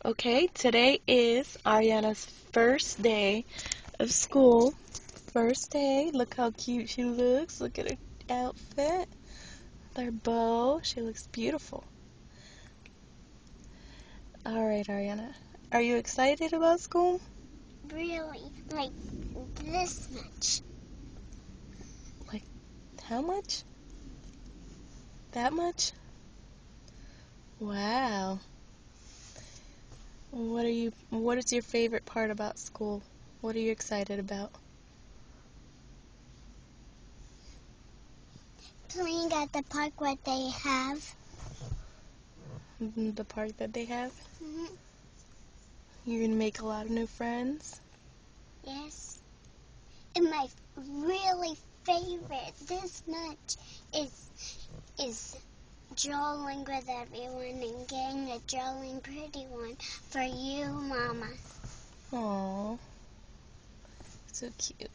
Okay, today is Ariana's first day of school. First day. Look how cute she looks. Look at her outfit. Her bow. She looks beautiful. Alright, Ariana. Are you excited about school? Really, like this much. Like, how much? That much? Wow. What is your favorite part about school? What are you excited about? Playing at the park what they have. The park that they have? hmm You're gonna make a lot of new friends? Yes. And my really favorite this much is drawing with everyone and getting a drawing pretty one for you, Mama. Aww. So cute.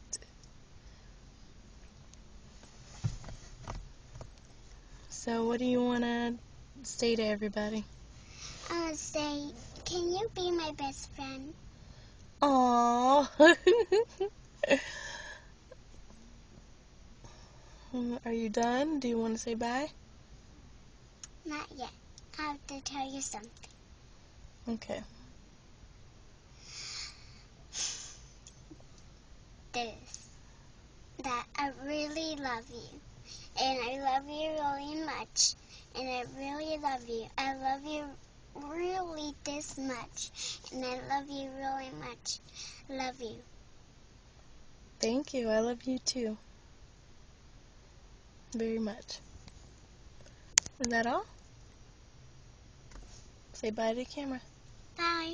So what do you want to say to everybody? I want to say, can you be my best friend? Aww. Are you done? Do you want to say bye? Not yet. I have to tell you something. Okay. This. That I really love you. And I love you really much. And I really love you. I love you really this much. And I love you really much. Love you. Thank you. I love you too. Very much. Is that all? Say bye to the camera. Bye.